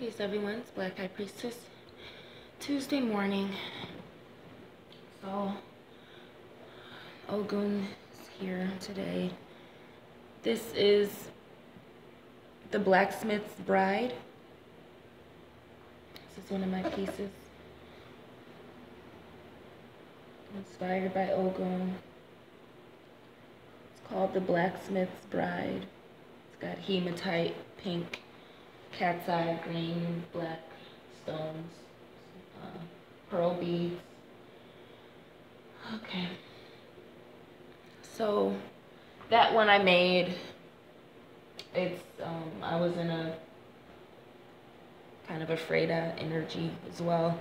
Peace everyone, it's Black High Priestess. Tuesday morning. So OgúN is here today. This is the Blacksmith's Bride. This is one of my pieces. Inspired by OgúN. It's called the Blacksmith's Bride. It's got hematite, pink, cat's eye, green, black stones, pearl beads. Okay. So that one I made, it's, I was in a kind of afraid energy as well,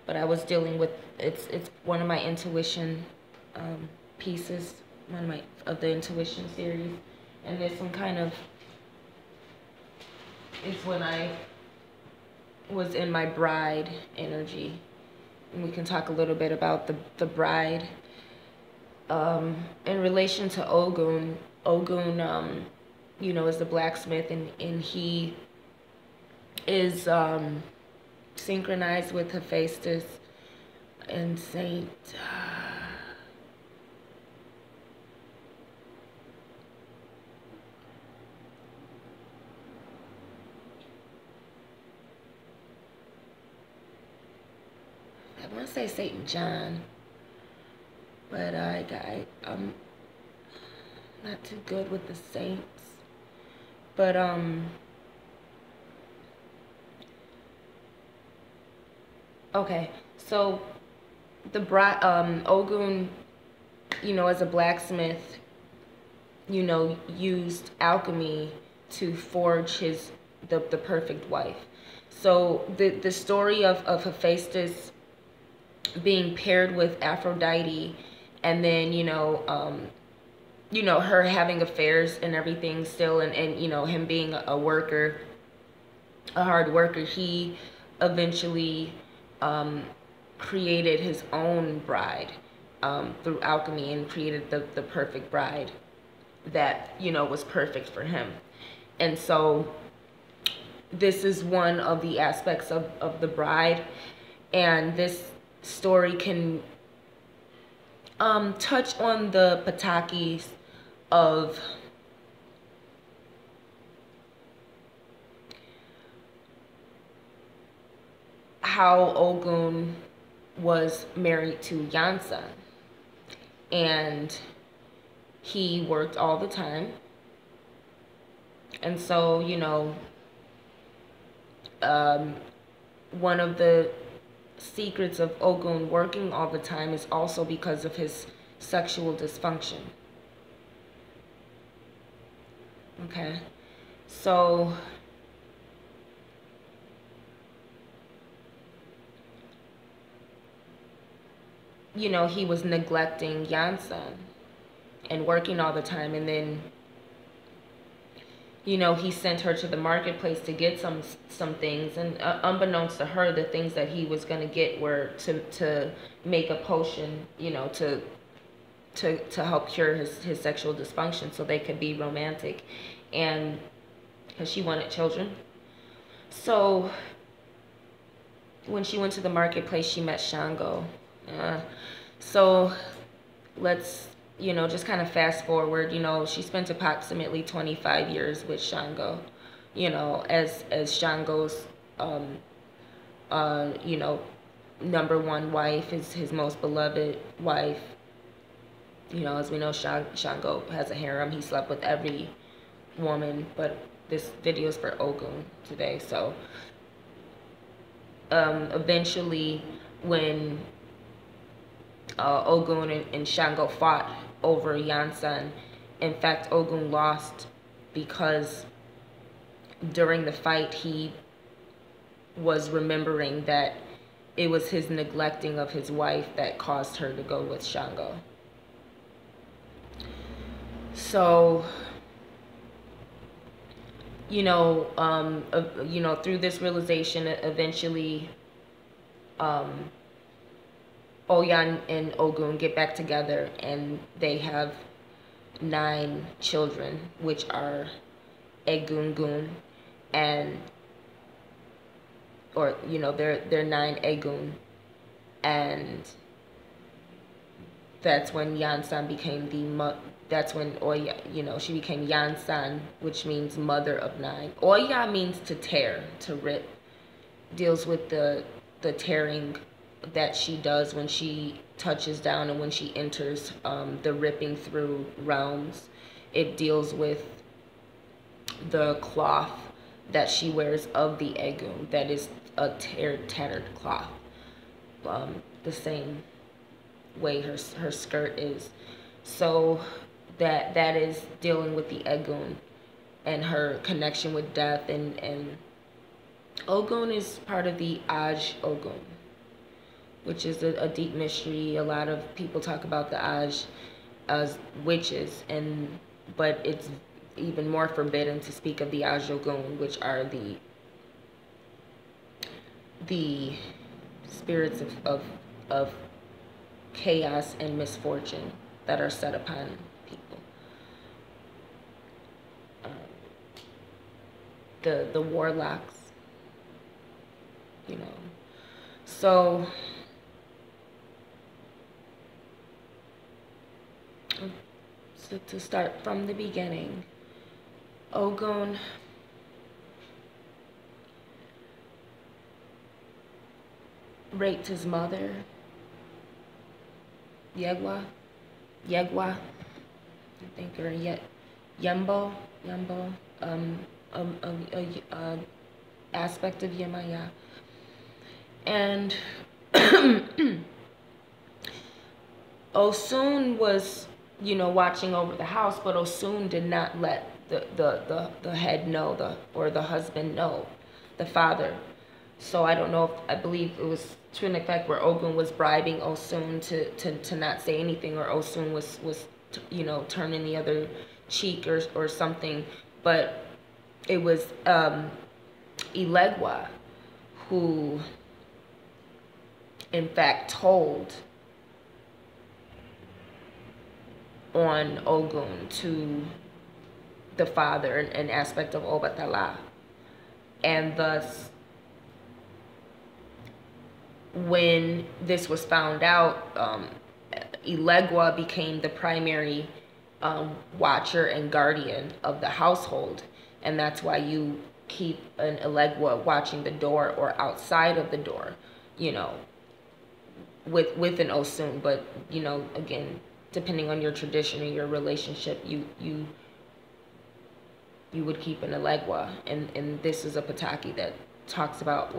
but I was dealing with, it's one of my intuition pieces, one of the intuition series, and this one kind of is when I was in my bride energy. And we can talk a little bit about the bride. In relation to OgúN, you know, is the blacksmith, and he is synchronized with Hephaestus and Saint. I want to say Saint John, but I'm not too good with the saints. But okay, so the bride, OgúN, you know, as a blacksmith, you know, used alchemy to forge the perfect wife. So the story of Hephaestus being paired with Aphrodite, and then you know, her having affairs and everything still, and you know, him being a worker, a hard worker, he eventually created his own bride through alchemy, and created the perfect bride that, you know, was perfect for him. And so this is one of the aspects of the bride, and this story can touch on the patakis of how OgúN was married to Yansan, and he worked all the time. And so, you know, one of the secrets of OgúN working all the time is also because of his sexual dysfunction. Okay, so you know, he was neglecting Yansan and working all the time, and then, you know, he sent her to the marketplace to get some things, and unbeknownst to her, the things that he was going to get were to make a potion, you know, to help cure his sexual dysfunction, so they could be romantic, and because she wanted children. So when she went to the marketplace, she met Shango. So let's, you know, just kind of fast forward. You know, she spent approximately 25 years with Shango, you know, as Shango's, you know, #1 wife, his most beloved wife. You know, as we know, Shango has a harem. He slept with every woman, but this video is for OgúN today. So eventually, when OgúN and Shango fought over Yansan, in fact, OgúN lost because during the fight he was remembering that it was his neglecting of his wife that caused her to go with Shango. So, you know, through this realization, eventually Oyan and OgúN get back together, and they have 9 children, which are Egungun, and or they're 9 OgúN, and that's when Yansan became that's when Oya, she became Yansan, which means mother of 9. Oya means to tear, to rip, deals with the tearing that she does when she touches down and when she enters the ripping through realms. It deals with the cloth that she wears of the OgúN, that is a tattered cloth, the same way her skirt is. So that is dealing with the OgúN and her connection with death, and OgúN is part of the OgúN, which is a deep mystery. A lot of people talk about the as witches, but it's even more forbidden to speak of the OgúN, which are the spirits of chaos and misfortune that are set upon people. The warlocks, So to start from the beginning, OgúN raped his mother, Yegwa, I think, or Yembo, aspect of Yemaya. And OgúN was, watching over the house, but OgúN did not let the head know, or the husband know, the father. So I don't know I believe it was to an effect where OgúN was bribing OgúN to not say anything, or OgúN was turning the other cheek or something. But it was Ilegwa who in fact told on OgúN to the father, an aspect of Obatala. And thus, when this was found out, Ilegwa became the primary watcher and guardian of the household. And that's why you keep an Ilegwa watching the door or outside of the door, with an OgúN. But, again, depending on your tradition or your relationship, you would keep an Ilegwa. And this is a partake that talks about,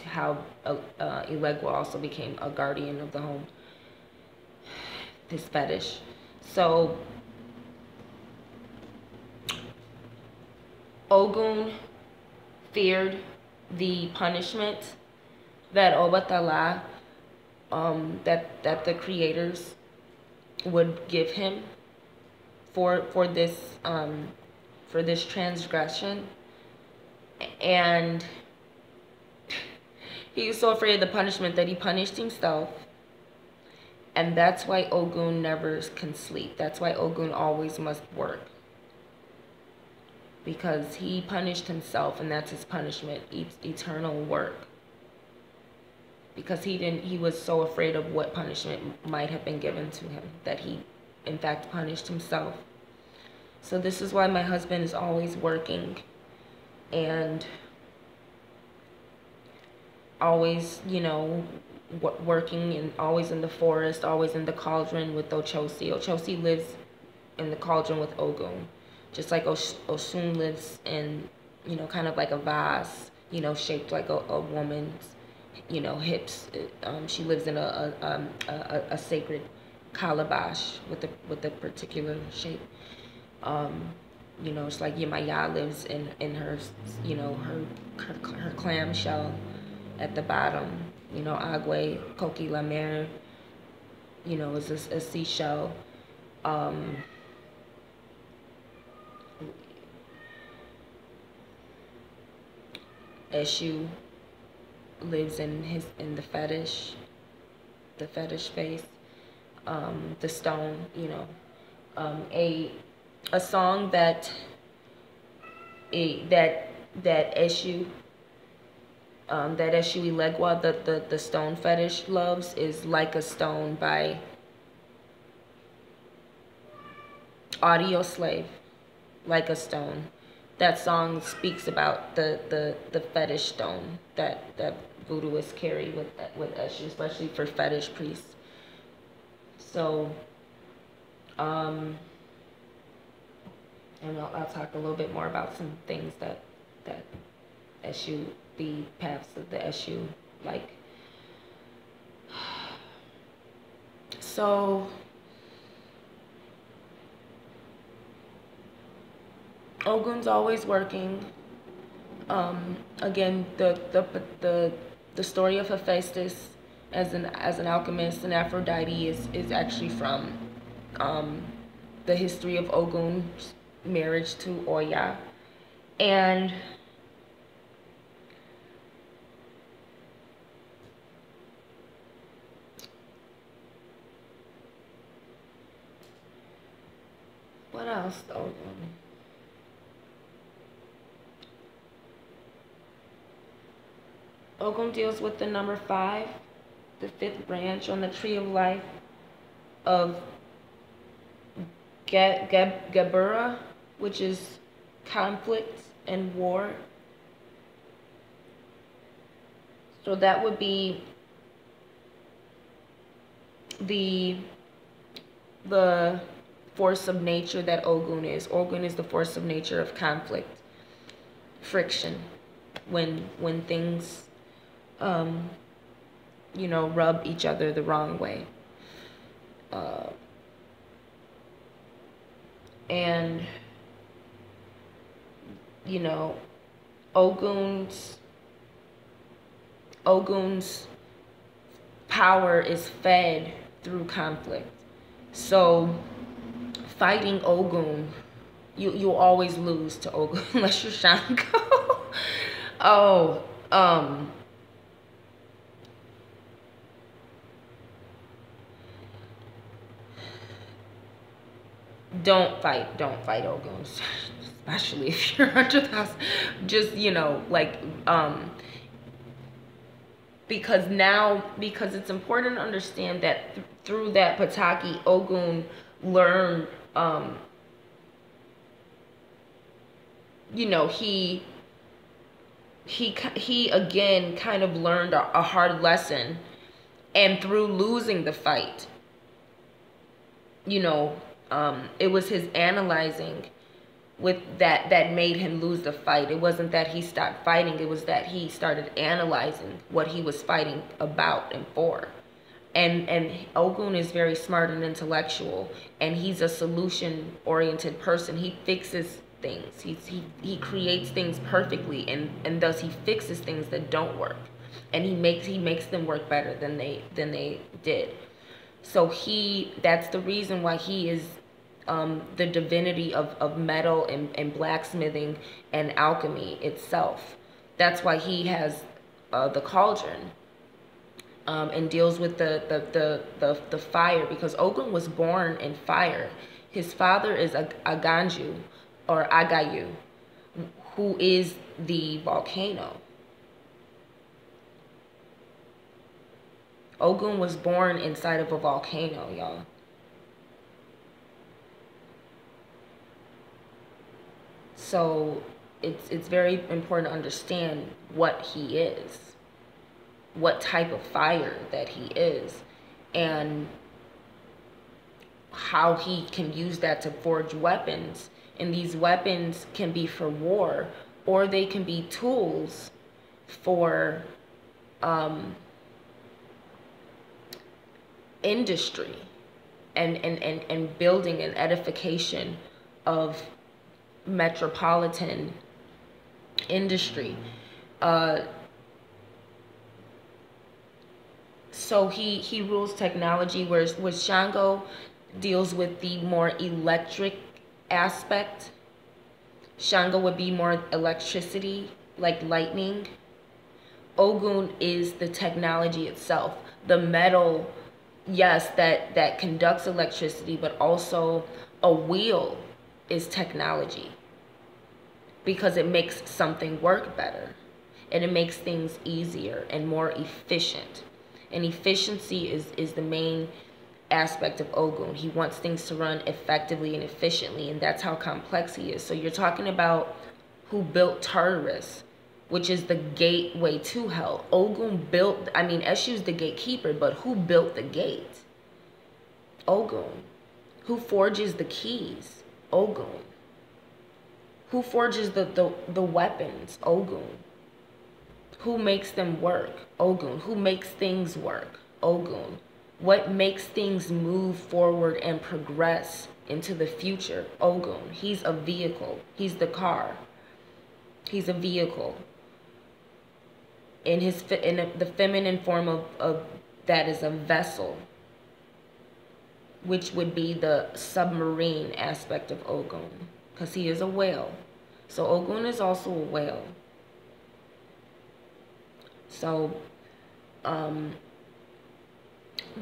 how Ilegwa also became a guardian of the home, this fetish. So OgúN feared the punishment that Obatala, that the creators would give him for this transgression. And he was so afraid of the punishment that he punished himself. And that's why OgúN never can sleep. That's why OgúN always must work. Because he punished himself, and that's his punishment, eternal work. Because he was so afraid of what punishment might have been given to him that he, in fact, punished himself. So this is why my husband is always working, and always, working, and always in the forest, always in the cauldron with Ochosi. Ochosi lives in the cauldron with OgúN, just like OgúN lives in, kind of like a vase, shaped like a woman's, hips. She lives in a sacred calabash with a particular shape. It's like Yemaya lives in her, her clam shell at the bottom. Agwe, Koki La Mer, is a seashell. Eshu lives in the fetish space. The stone, a song that Eshu that Eshu Ilegwa, the stone fetish loves, is Like a Stone by Audio Slave. Like a Stone. That song speaks about the fetish stone that voodooists carry with Eshu, especially for fetish priests. So, and I'll talk a little bit more about some things that Eshu, the paths of the Eshu, like. So, OgúN's always working. Again, the story of Hephaestus as an alchemist and Aphrodite is actually from the history of OgúN's marriage to Oya. And what else? OgúN deals with the number 5, the 5th branch on the tree of life of Gebura, which is conflict and war. So that would be the force of nature that OgúN is. OgúN is the force of nature of conflict, friction, when things you know, rub each other the wrong way. And you know, OgúN's power is fed through conflict. So fighting OgúN, you'll always lose to OgúN unless you're Shango. Don't fight OgúN, especially if you're 100,000. Just, you know, like, because it's important to understand that through that partake, OgúN learned, you know, he again kind of learned a hard lesson, and through losing the fight, you know, it was his analyzing with that made him lose the fight. It wasn't that he stopped fighting, it was that he started analyzing what he was fighting about and for. And OgúN is very smart and intellectual, and he's a solution-oriented person. He fixes things. He creates things perfectly, and thus he fixes things that don't work, and he makes them work better than they did. So that's the reason why he is the divinity of metal and blacksmithing and alchemy itself. That's why he has the cauldron, and deals with the fire, because OgúN was born in fire. His father is Aganju, or Agayu, who is the volcano. OgúN was born inside of a volcano, y'all. So it's very important to understand what he is, what type of fire that he is, and how he can use that to forge weapons. And these weapons can be for war, or they can be tools for industry and building and edification of metropolitan industry. So he rules technology, whereas Shango deals with the more electric aspect. Shango would be more electricity, like lightning. OgúN is the technology itself, the metal, yes, that conducts electricity, but also a wheel is technology, because it makes something work better. and it makes things easier and more efficient. And efficiency is the main aspect of OgúN. He wants things to run effectively and efficiently, and that's how complex he is. So you're talking about who built Tartarus, which is the gateway to hell. OgúN built, I mean, Eshu's the gatekeeper, but who built the gate? OgúN. Who forges the keys? OgúN. Who forges the weapons? OgúN. Who makes them work? OgúN. Who makes things work? OgúN. What makes things move forward and progress into the future? OgúN. He's a vehicle. He's the car. He's a vehicle. In the feminine form of that is a vessel, which would be the submarine aspect of OgúN, because he is a whale. So OgúN is also a whale. So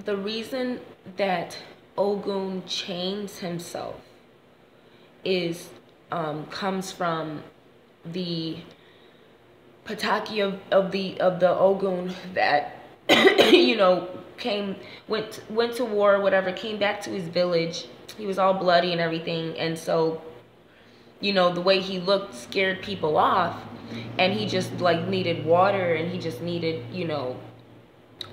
the reason that OgúN chains himself is comes from the partake of the OgúN that you know went to war, whatever, came back to his village. He was all bloody and everything, and so you know the way he looked scared people off, and he just like needed water, and he just needed, you know,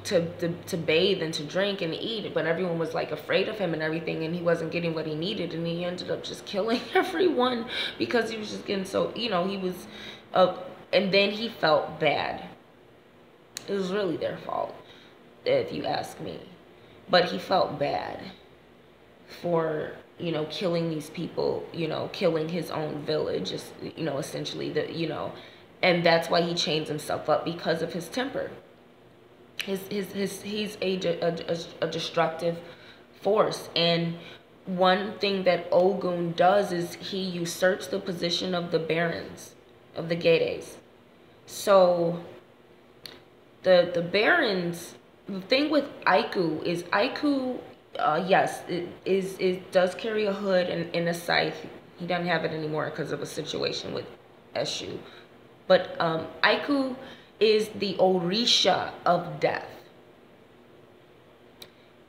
to bathe and to drink and eat, but everyone was like afraid of him and everything, and he wasn't getting what he needed, and he ended up just killing everyone because he was just getting so, you know, he was and then he felt bad. It was really their fault, if you ask me, but he felt bad for, you know, killing these people, you know, killing his own village, just, you know, essentially, you know, and that's why he chains himself up, because of his temper. He's a destructive force, and one thing that OgúN does is he usurps the position of the barons, of the Gades. So the barons, the thing with Aiku is yes, it does carry a hood and a scythe. He doesn't have it anymore because of a situation with Eshu, but Aiku is the Orisha of death.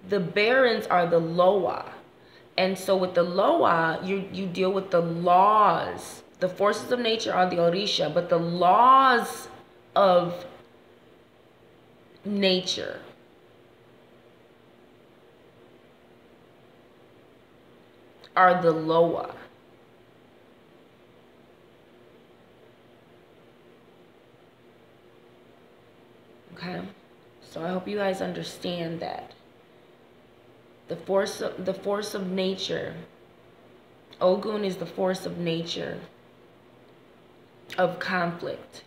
The barons are the Loa. And so with the Loa, you deal with the laws. The forces of nature are the Orisha, but the laws of nature are the Loa. Okay, so I hope you guys understand that the force of nature, OgúN is the force of nature of conflict.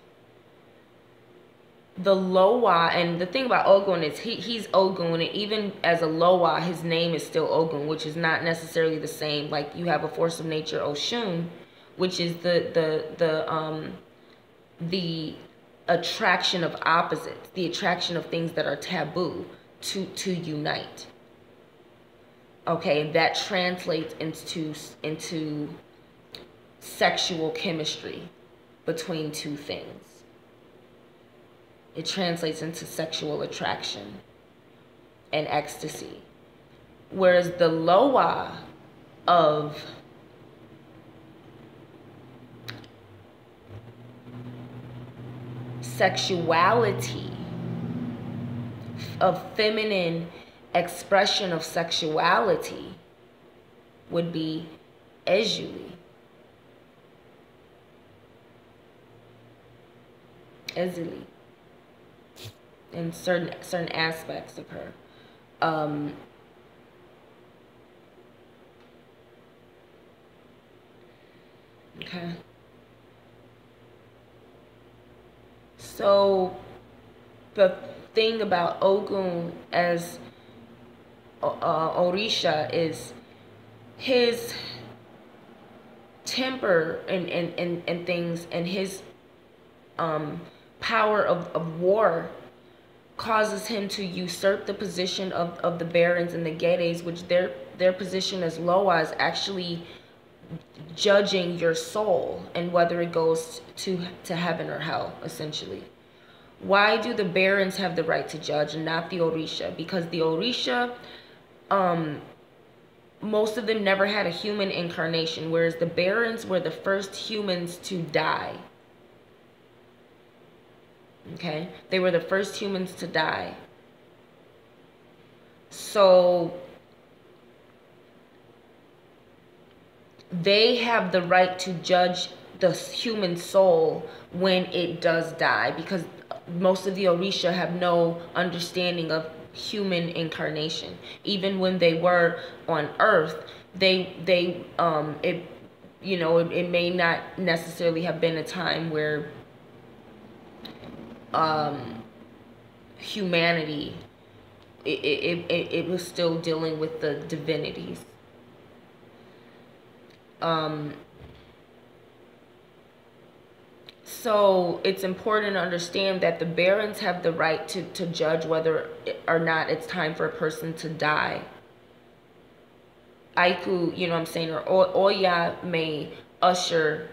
The Loa, and the thing about OgúN is he's OgúN, and even as a Loa, his name is still OgúN, which is not necessarily the same. Like you have a force of nature, Oshun, which is the attraction of opposites, the attraction of things that are taboo to unite. Okay, that translates into sexual chemistry between two things. It translates into sexual attraction and ecstasy. Whereas the Loa of sexuality, of feminine expression of sexuality, would be Ejuli. Ezili. In certain aspects of her. Okay. So the thing about OgúN as Orisha is his temper and things, and his power of war causes him to usurp the position of the barons and the Gades, which their position as Loa is actually judging your soul and whether it goes to heaven or hell, essentially. Why do the barons have the right to judge and not the Orisha? Because the Orisha, most of them never had a human incarnation, whereas the barons were the first humans to die. Okay? They were the first humans to die. So they have the right to judge the human soul when it does die, because most of the Orisha have no understanding of human incarnation. Even when they were on Earth, it may not necessarily have been a time where humanity it was still dealing with the divinities. So it's important to understand that the barons have the right to judge whether or not it's time for a person to die. Aiku, you know what I'm saying, or Oya may usher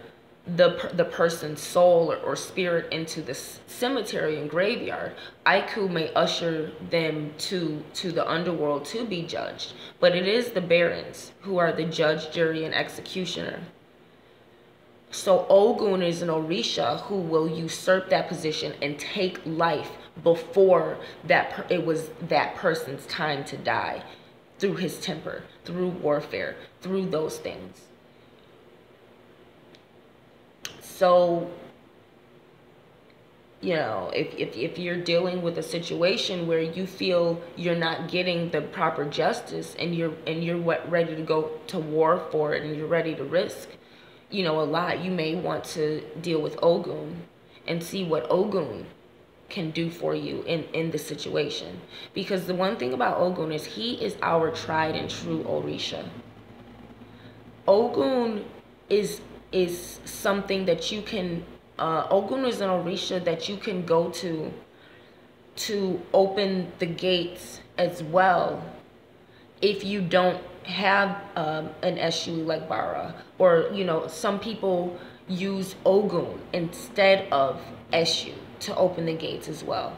the person's soul or spirit into the cemetery and graveyard. Aiku may usher them to the underworld to be judged. But it is the barons who are the judge, jury, and executioner. So OgúN is an Orisha who will usurp that position and take life before it was that person's time to die, through his temper, through warfare, through those things. So, if you're dealing with a situation where you feel you're not getting the proper justice and you're ready to go to war for it and you're ready to risk, a lot, you may want to deal with OgúN and see what OgúN can do for you in the situation. Because the one thing about OgúN is he is our tried and true Orisha. OgúN is something that you can, OgúN is an Orisha that you can go to open the gates as well if you don't have an Eshu like Bara, or some people use OgúN instead of Eshu to open the gates as well.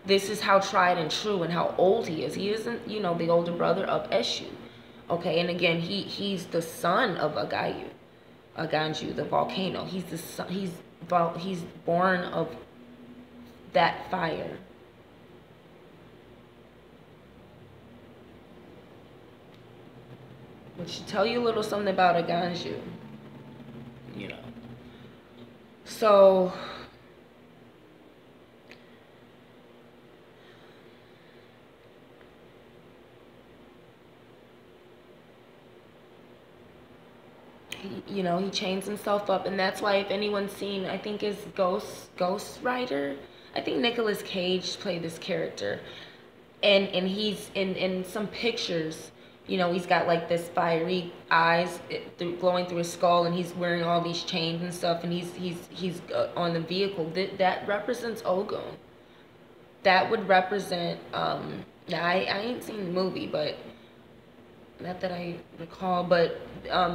This is how tried and true and how old he is. He isn't the older brother of Eshu. Okay, and again, he's the son of Aganju, the volcano. He's the son, he's born of that fire. Which should tell you a little something about Aganju. So he chains himself up, and that's why, if anyone's seen, I think is Ghost Rider, I think Nicolas Cage played this character, and he's in some pictures, he's got like this fiery eyes glowing through his skull, and he's wearing all these chains and stuff, and he's on the vehicle that represents OgúN. That would represent now I ain't seen the movie, but not that I recall, but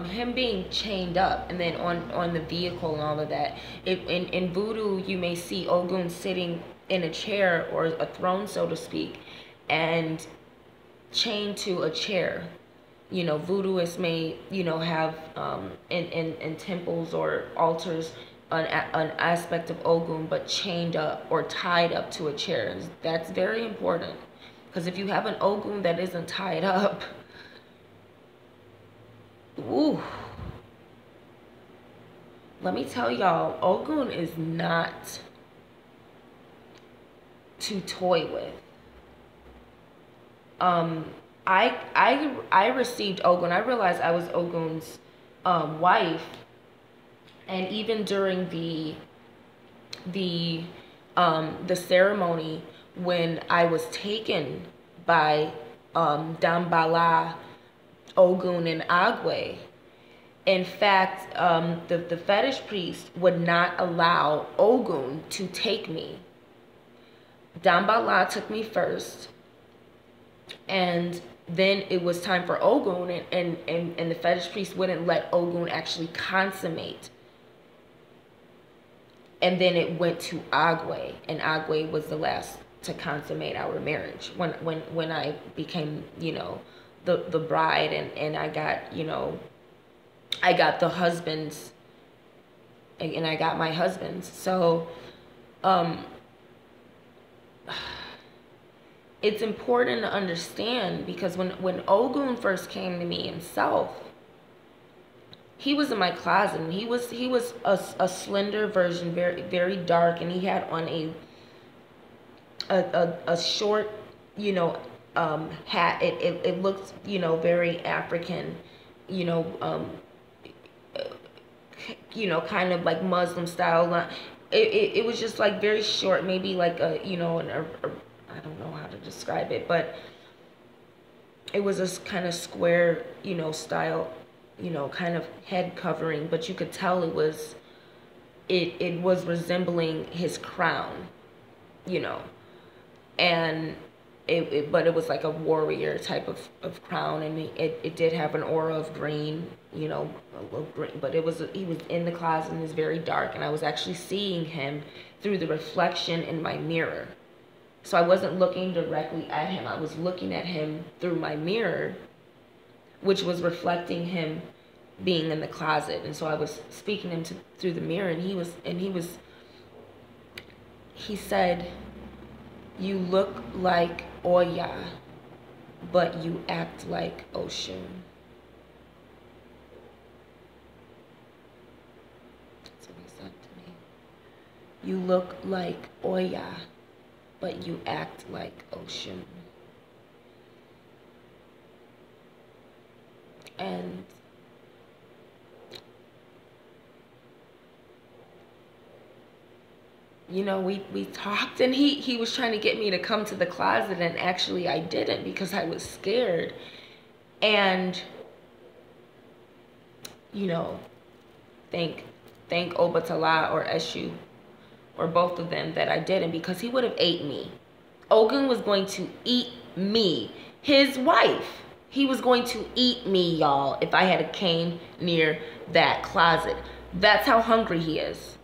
him being chained up and then on the vehicle and all of that. In voodoo, you may see OgúN sitting in a chair or a throne, so to speak, and chained to a chair. Voodooists may have in temples or altars an aspect of OgúN, but chained up or tied up to a chair. That's very important, because if you have an OgúN that isn't tied up, ooh, let me tell y'all, OgúN is not to toy with. I received OgúN. I realized I was OgúN's wife, and even during the ceremony when I was taken by Dambala, OgúN, and Agwe. In fact, the fetish priest would not allow OgúN to take me. Dambala took me first, and then it was time for OgúN, and the fetish priest wouldn't let OgúN actually consummate. And then it went to OgúN, and OgúN was the last to consummate our marriage. When I became, you know, the bride, and I got, you know, I got the husbands, and I got my husbands. So it's important to understand, because when OgúN first came to me himself, he was in my closet, and he was a slender version, very dark, and he had on a short, you know, hat. It looked, you know, very African, you know, kind of like Muslim style. It was just like very short, maybe like a, you know, I don't know how to describe it, but it was this kind of square, you know, style, you know, kind of head covering, but you could tell it was resembling his crown, you know, and but it was like a warrior type of crown, and it did have an aura of green, you know, a little green, but he was in the closet, and it was very dark, and I was actually seeing him through the reflection in my mirror. So I wasn't looking directly at him, I was looking at him through my mirror, which was reflecting him being in the closet. And so I was speaking to him through the mirror, and he said, "You look like Oya, but you act like OgúN." That's what he said to me. "You look like Oya, but you act like OgúN." And you know, we talked, and he was trying to get me to come to the closet, and actually I didn't, because I was scared. And you know, thank Obatala or Eshu, or both of them, that I didn't, because he would have ate me. OgúN was going to eat me, his wife. He was going to eat me, y'all, if I had came near that closet. That's how hungry he is.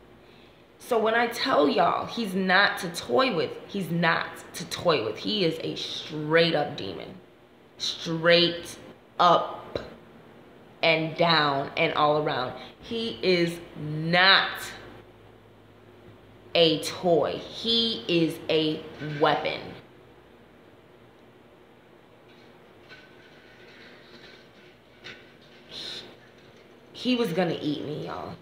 So when I tell y'all he's not to toy with, he's not to toy with. He is a straight up demon. Straight up and down and all around. He is not a toy. He is a weapon. He was gonna eat me, y'all.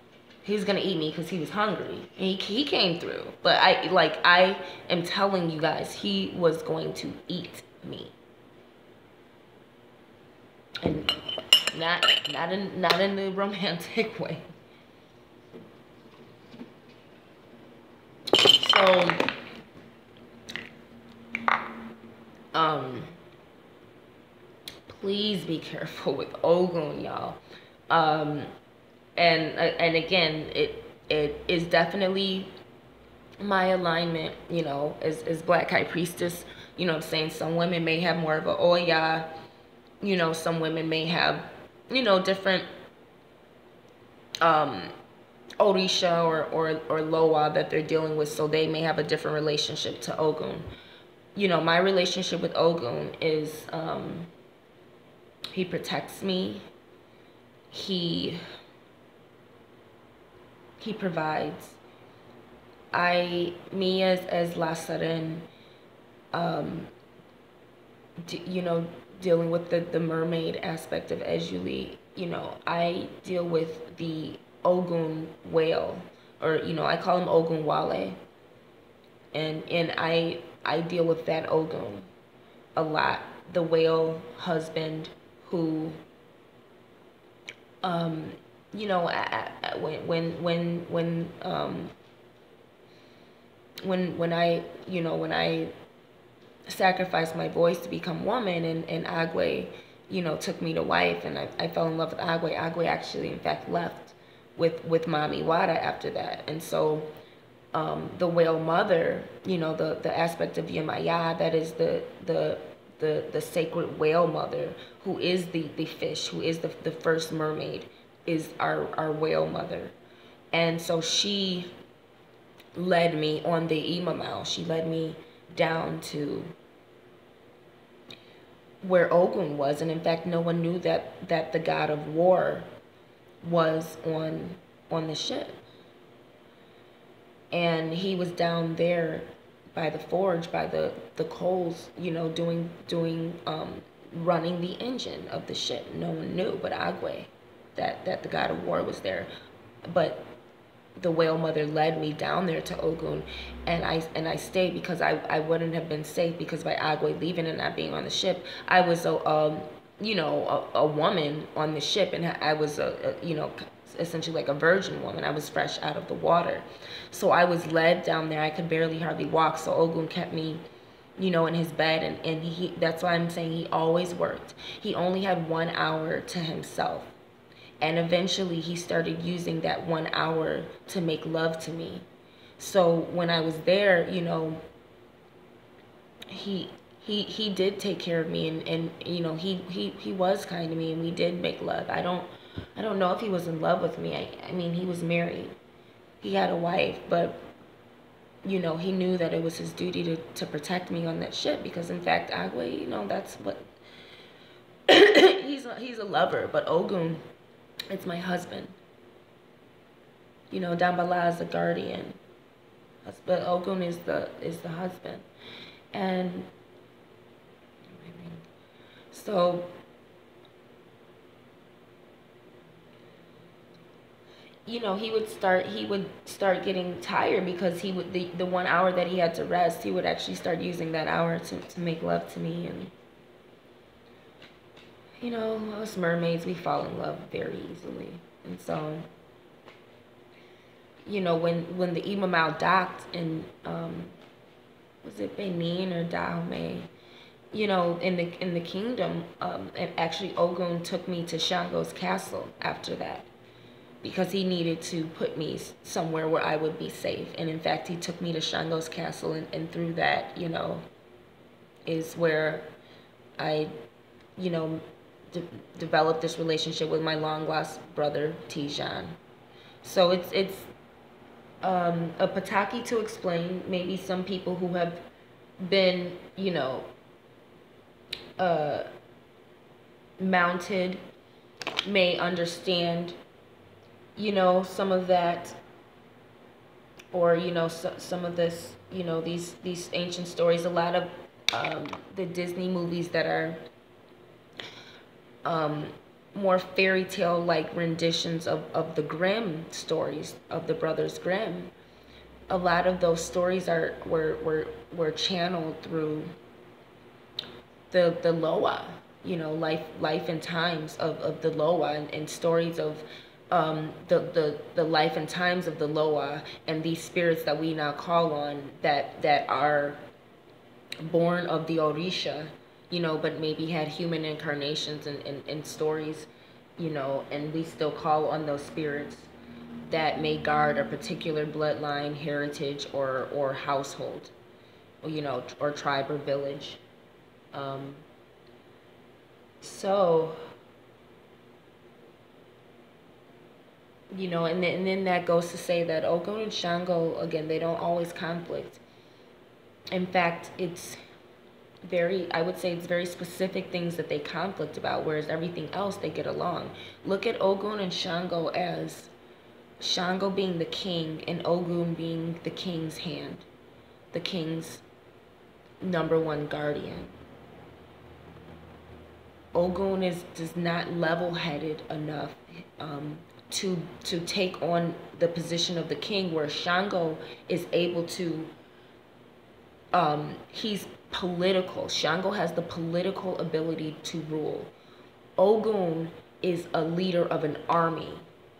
He was gonna eat me because he was hungry. And he came through. But I am telling you guys, he was going to eat me. And not in the romantic way. So please be careful with OgúN, y'all. And again, it is definitely my alignment, you know, as Black High Priestess. You know what I'm saying? Some women may have more of a Oya, you know, some women may have, you know, different Orisha or Loa that they're dealing with, so they may have a different relationship to OgúN. You know, my relationship with OgúN is he protects me. He provides. Me as Lasaren, you know, dealing with the mermaid aspect of Ejuli, you know, I deal with the OgúN whale, or, you know, I call him OgúN Wale. And I deal with that OgúN a lot. The whale husband who, you know, when I sacrificed my voice to become woman, and OgúN, you know, took me to wife, and I fell in love with OgúN. OgúN actually, in fact, left with Mami Wada after that. And so the whale mother, you know, the aspect of Yemaya, that is the the sacred whale mother, who is the fish, who is the first mermaid, is our whale mother. And so she led me on the Imamau. She led me down to where OgúN was, and in fact no one knew that the god of war was on the ship. And he was down there by the forge, by the coals, you know, doing running the engine of the ship. No one knew but OgúN that the god of war was there. But the whale mother led me down there to OgúN, and I stayed because I wouldn't have been safe, because by OgúN leaving and not being on the ship, I was a woman on the ship, and I was essentially like a virgin woman. I was fresh out of the water, so I was led down there. I could barely hardly walk, so OgúN kept me, you know, in his bed, and he, that's why I'm saying he always worked. He only had 1 hour to himself. And eventually he started using that 1 hour to make love to me. So when I was there, you know, he did take care of me, and you know, he was kind to me, and we did make love. I don't know if he was in love with me. I mean, he was married. He had a wife, but you know, he knew that it was his duty to protect me on that ship, because in fact, OgúN, you know, that's what he's a lover, but OgúN, it's my husband. You know, Dambala is the guardian, but OgúN is the husband. And so you know, he would start getting tired, because he would, the 1 hour that he had to rest, he would actually start using that hour to make love to me. And you know, us mermaids, we fall in love very easily. And so, you know, when the Imamau docked in, was it Benin or Dahomey? You know, in the kingdom, and actually OgúN took me to Shango's castle after that, because he needed to put me somewhere where I would be safe. And in fact, he took me to Shango's castle, and through that, you know, is where I, you know, developed this relationship with my long lost brother Tijan. So it's a pataki to explain. Maybe some people who have been, you know, mounted may understand, you know, some of that, or you know, some of this, you know, these ancient stories. A lot of the Disney movies that are more fairy tale like renditions of the Grimm stories, of the brothers Grimm. A lot of those stories were channeled through the Loa, you know, life and times of the Loa, and stories of the life and times of the Loa, and these spirits that we now call on, that are born of the Orisha, you know, but maybe had human incarnations and stories, you know, and we still call on those spirits that may guard a particular bloodline, heritage, or household, or, you know, or tribe or village. So, you know, and then that goes to say that OgúN and Shango, again, they don't always conflict. In fact, I would say it's very specific things that they conflict about, whereas everything else they get along. Look at OgúN and Shango as Shango being the king and OgúN being the king's hand, the king's #1 guardian. OgúN is not level-headed enough to take on the position of the king, where Shango is able to, he's political. Shango has the political ability to rule. OgúN is a leader of an army,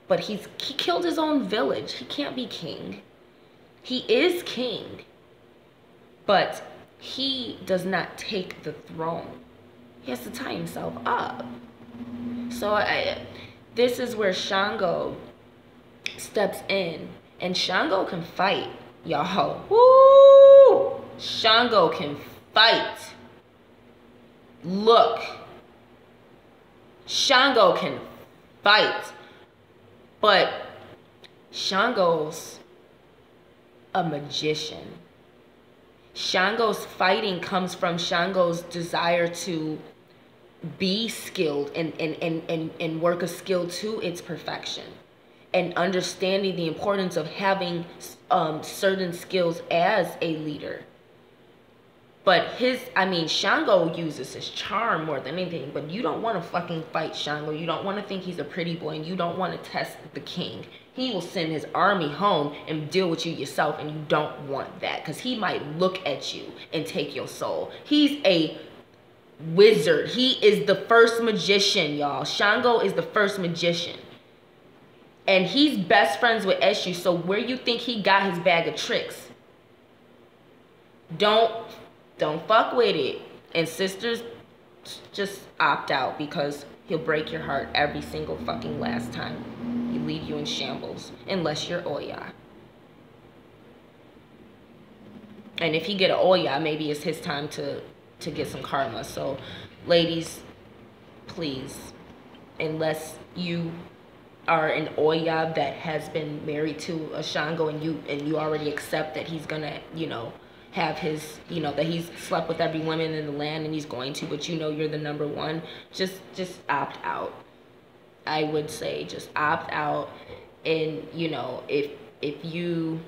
but he killed his own village. He can't be king. He is king, but he does not take the throne. He has to tie himself up. So this is where Shango steps in, and Shango can fight, y'all. Woo! Shango can fight. Look, Shango can fight, but Shango's a magician. Shango's fighting comes from Shango's desire to be skilled and work a skill to its perfection, and understanding the importance of having certain skills as a leader. But Shango uses his charm more than anything, but you don't want to fucking fight Shango. You don't want to think he's a pretty boy, and you don't want to test the king. He will send his army home and deal with you yourself, and you don't want that, because he might look at you and take your soul. He's a wizard. He is the first magician, y'all. Shango is the first magician. And he's best friends with Eshu, so where you think he got his bag of tricks? Don't fuck with it. And sisters, just opt out, because he'll break your heart every single fucking last time. He'll leave you in shambles, unless you're Oya. And if he get an Oya, maybe it's his time to get some karma. So ladies, please, unless you are an Oya that has been married to a Shango, and you already accept that he's gonna, have his, that he's slept with every woman in the land, and he's going to, but you're the number one, just opt out. I would say just opt out. And if you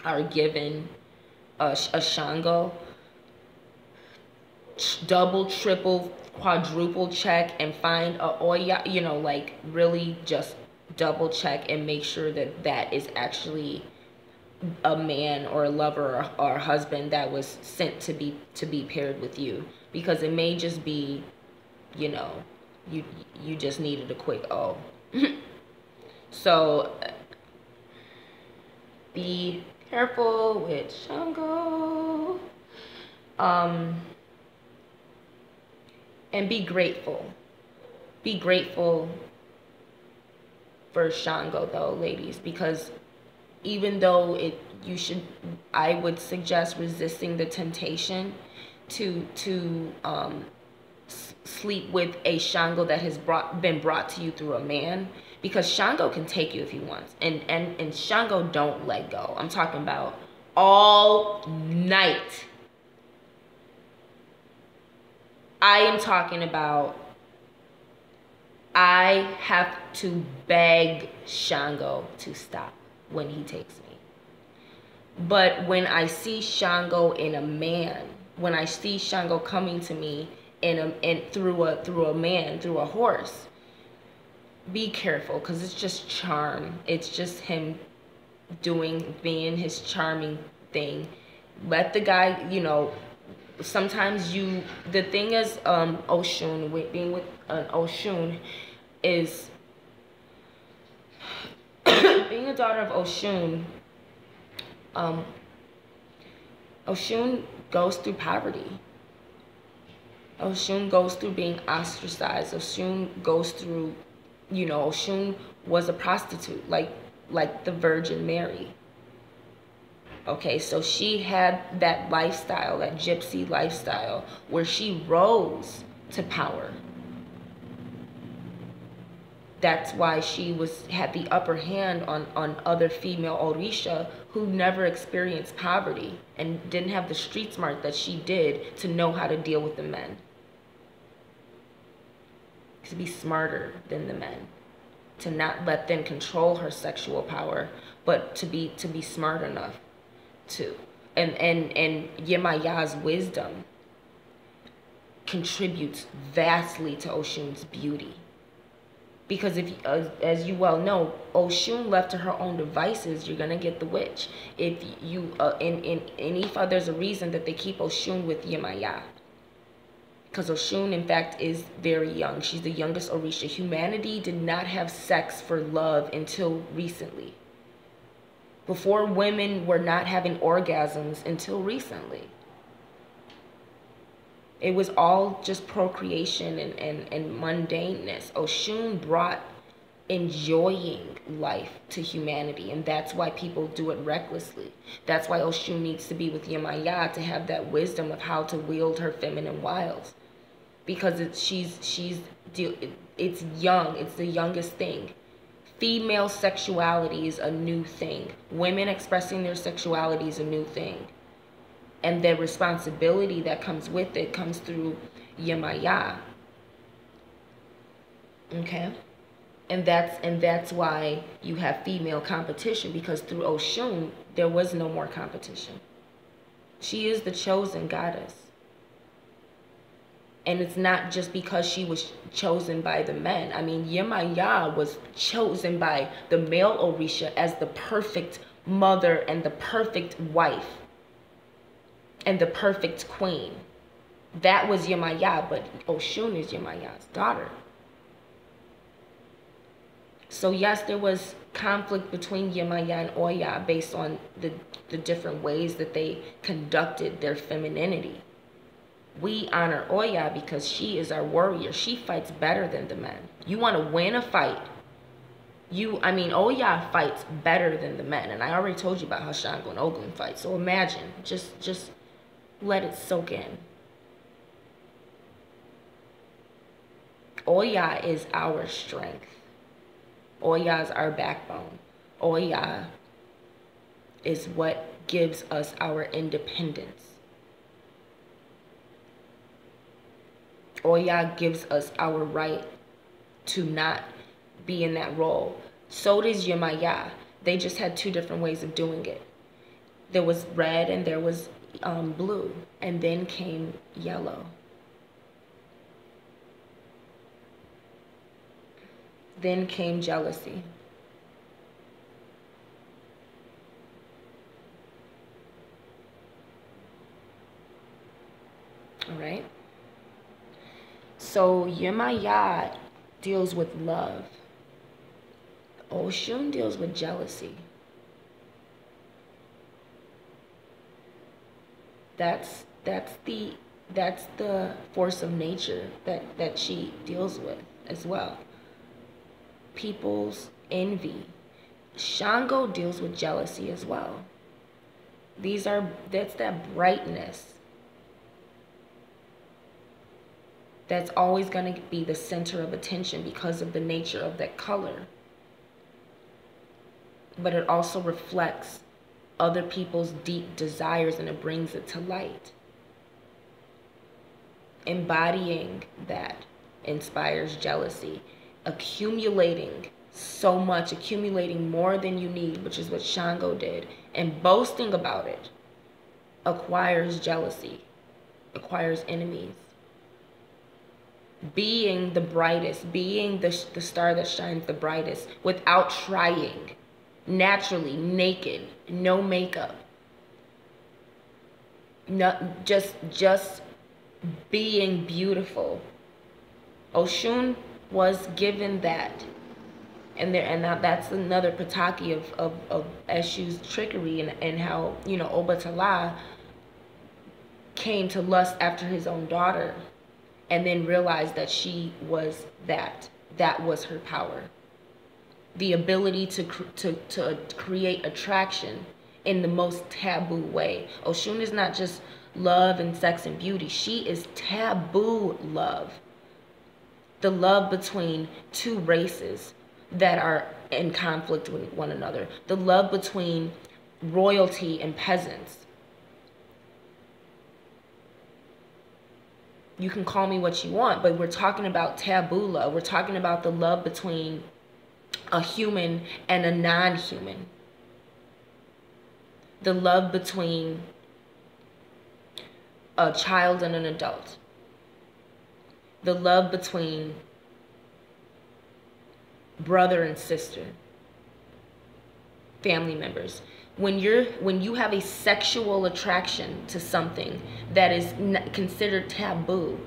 are given a Shango, double, triple, quadruple check and find a Oya, like really just double check and make sure that is actually a man or a lover or a husband that was sent to be paired with you, because it may just be, you just needed a quick O. So be careful with Shango. And be grateful. Be grateful for Shango, though, ladies, because even though I would suggest resisting the temptation to sleep with a Shango that has been brought to you through a man, because Shango can take you if he wants, and Shango don't let go. I'm talking about all night. I am talking about, I have to beg Shango to stop when he takes me. But when I see Shango in a man, when I see Shango coming to me through a horse, be careful, because it's just charm. It's just him being his charming thing. Let the guy, sometimes the thing is, OgúN, being with an OgúN is, being a daughter of OgúN, OgúN goes through poverty. OgúN goes through being ostracized. OgúN goes through, OgúN was a prostitute, like the Virgin Mary. Okay, so she had that lifestyle, that gypsy lifestyle, where she rose to power. That's why she had the upper hand on other female Orisha who never experienced poverty and didn't have the street smart that she did to know how to deal with the men. To be smarter than the men. To not let them control her sexual power, but to be smart enough to. And Yemaya's wisdom contributes vastly to OgúN's beauty. Because as you well know, OgúN left to her own devices, you're gonna get the witch. If you in Ifa, there's a reason that they keep OgúN with Yemaya. Because OgúN, in fact, is very young. She's the youngest Orisha. Humanity did not have sex for love until recently. Before, women were not having orgasms until recently. It was all just procreation and mundaneness. OgúN brought enjoying life to humanity, and that's why people do it recklessly. That's why OgúN needs to be with Yemaya to have that wisdom of how to wield her feminine wiles. because it's young. It's the youngest thing. Female sexuality is a new thing. Women expressing their sexuality is a new thing. And the responsibility that comes with it comes through Yemaya. Okay? And that's why you have female competition, because through OgúN there was no more competition. She is the chosen goddess. And it's not just because she was chosen by the men. I mean, Yemaya was chosen by the male Orisha as the perfect mother and the perfect wife and the perfect queen. That was Yemaya, but OgúN is Yemaya's daughter. So yes, there was conflict between Yemaya and Oya based on the different ways that they conducted their femininity. We honor Oya because she is our warrior. She fights better than the men. You want to win a fight. Oya fights better than the men. And I already told you about how Shango and OgúN fight. So imagine, just let it soak in. Oya is our strength. Oya is our backbone. Oya is what gives us our independence. Oya gives us our right to not be in that role. So does Yemaya. They just had two different ways of doing it. There was red and there was blue. And then came yellow. Then came jealousy. All right? So Yemaya deals with love. OgúN deals with jealousy. That's the force of nature that she deals with as well. People's envy. Shango deals with jealousy as well. That's that brightness. That's always going to be the center of attention because of the nature of that color. But it also reflects other people's deep desires and it brings it to light. Embodying that inspires jealousy. Accumulating so much, accumulating more than you need, which is what Shango did, and boasting about it acquires jealousy, acquires enemies. Being the brightest, being the star that shines the brightest without trying, naturally, naked, no makeup, not just being beautiful. OgúN was given that, and now that's another partake of Eshu's trickery and how Obatala came to lust after his own daughter. And then realized that she was that was her power. The ability to create attraction in the most taboo way. OgúN is not just love and sex and beauty. She is taboo love. The love between two races that are in conflict with one another. The love between royalty and peasants. You can call me what you want, but we're talking about taboo love. We're talking about the love between a human and a non-human. The love between a child and an adult. The love between brother and sister. Family members. When you have a sexual attraction to something that is considered taboo,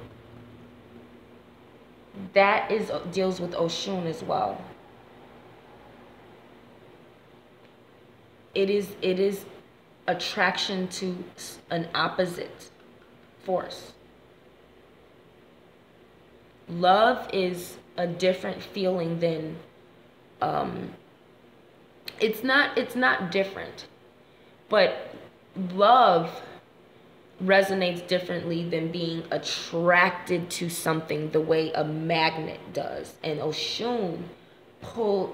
that deals with OgúN as well. It is attraction to an opposite force. Love is a different feeling than it's not different, but love resonates differently than being attracted to something the way a magnet does. And OgúN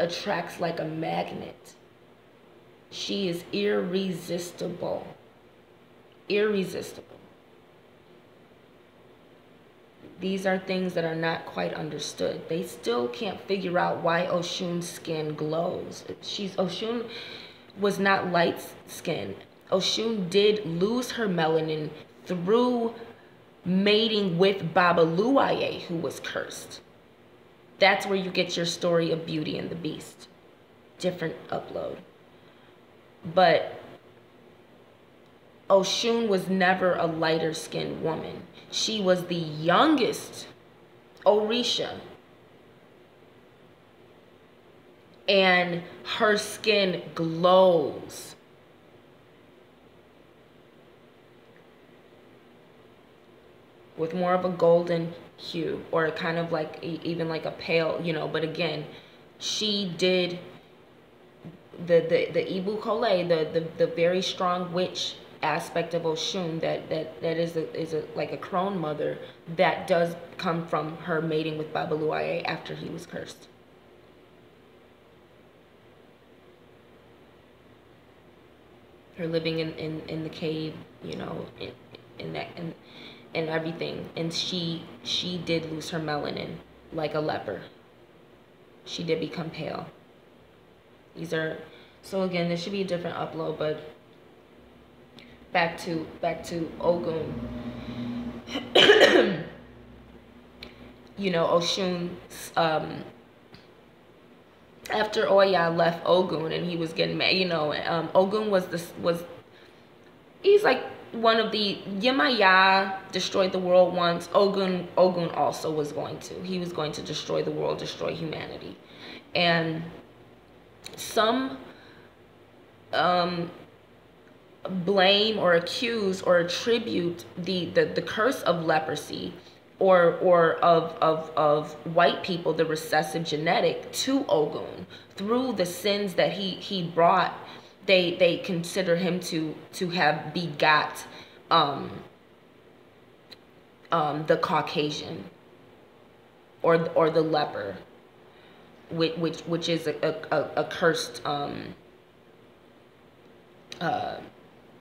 attracts like a magnet. She is irresistible. Irresistible. These are things that are not quite understood. They still can't figure out why OgúN's skin glows. OgúN was not light skinned. OgúN did lose her melanin through mating with Babaluaye, who was cursed. That's where you get your story of Beauty and the Beast. Different upload. But OgúN was never a lighter skinned woman. She was the youngest Orisha. And her skin glows. With more of a golden hue, or kind of like even like a pale, you know, but again, she did the Ibu Kole, the very strong witch aspect of OgúN that is like a crone mother, that does come from her mating with Babaluaye after he was cursed. Her living in the cave, you know, and everything, and she did lose her melanin like a leper. She did become pale. These are, so again, this should be a different upload, but back to OgúN. You know, OgúN, after Oya left OgúN and he was getting mad, you know, OgúN he's like one of the, Yemaya destroyed the world once. OgúN also was going to. He was going to destroy the world, destroy humanity. And some blame or accuse or attribute the curse of leprosy or of white people, the recessive genetic, to OgúN through the sins that he brought. They consider him to have begot the Caucasian or the leper, which is a cursed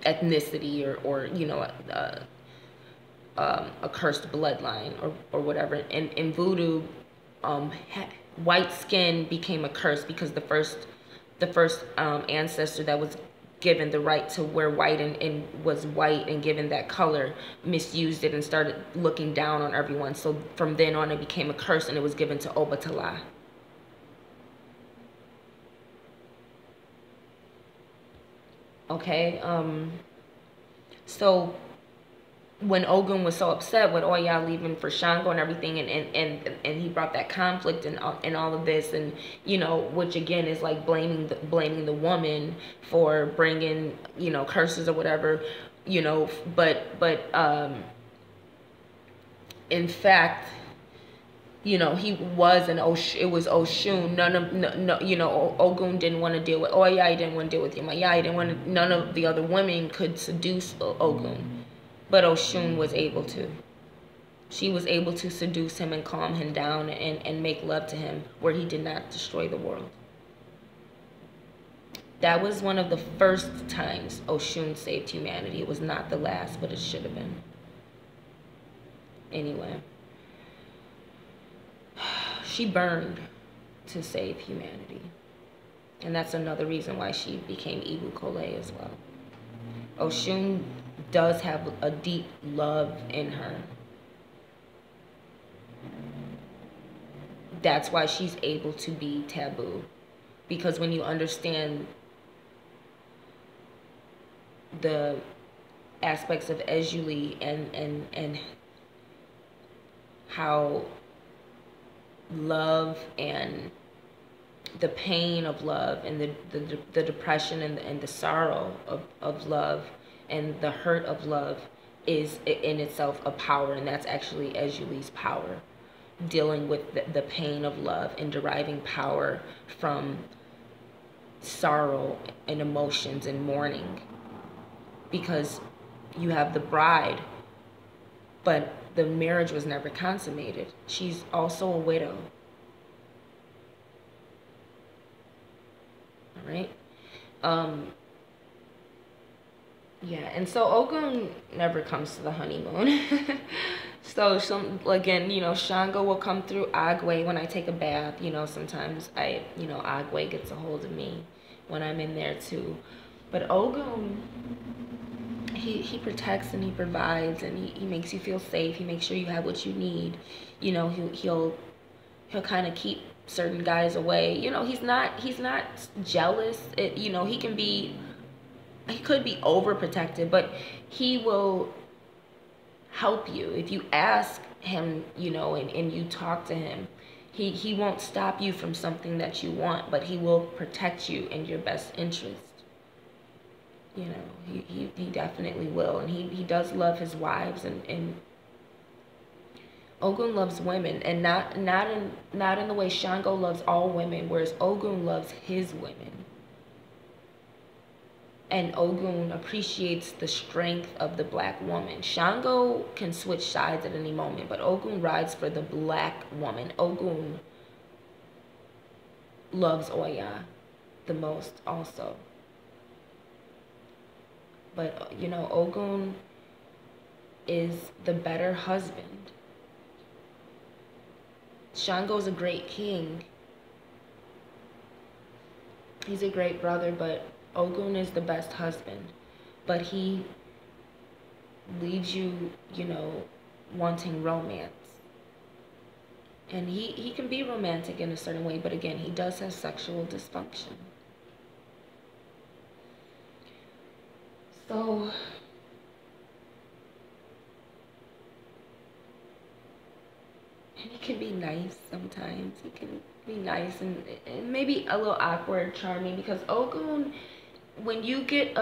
ethnicity or you know a cursed bloodline or whatever. In voodoo, white skin became a curse because the first ancestor that was given the right to wear white and was white and given that color misused it and started looking down on everyone. So from then on it became a curse and it was given to Obatala. Okay, so when OgúN was so upset with Oya leaving for Shango and everything, and he brought that conflict and all of this, and you know, which again is like blaming the woman for bringing, you know, curses or whatever, you know, but in fact, you know, he was it was OgúN. No, you know, OgúN didn't want to deal with Oya. He didn't want to deal with Yemaya. He didn't want to, none of the other women could seduce OgúN. But OgúN was able to. She was able to seduce him and calm him down and make love to him where he did not destroy the world. That was one of the first times OgúN saved humanity. It was not the last, but it should have been. Anyway. She burned to save humanity. And that's another reason why she became Ibu Kole as well. OgúN does have a deep love in her. That's why she's able to be taboo. Because when you understand the aspects of Ejuli and how love and the pain of love and the depression and the sorrow of love and the hurt of love is in itself a power, and that's actually Ejuli's power, dealing with the pain of love and deriving power from sorrow and emotions and mourning. Because you have the bride, but the marriage was never consummated. She's also a widow. All right. Yeah, and so OgúN never comes to the honeymoon. So again, Shango will come through Agwe when I take a bath. Sometimes Agwe gets a hold of me when I'm in there too. But OgúN, he protects and he provides and he makes you feel safe. He makes sure you have what you need. He'll kind of keep certain guys away. He's not jealous. He could be overprotective, but he will help you if you ask him, and you talk to him. He won't stop you from something that you want, but he will protect you in your best interest. He definitely will, and he does love his wives, and OgúN loves women, and not in the way Shango loves all women, whereas OgúN loves his women. And OgúN appreciates the strength of the black woman. Shango can switch sides at any moment, but OgúN rides for the black woman. OgúN loves Oya the most also. But, OgúN is the better husband. Shango's a great king. He's a great brother, but OgúN is the best husband. But he leaves you, wanting romance. And he can be romantic in a certain way, but again, he does have sexual dysfunction. So, and he can be nice sometimes. He can be nice and maybe a little awkward, charming, because OgúN, when you get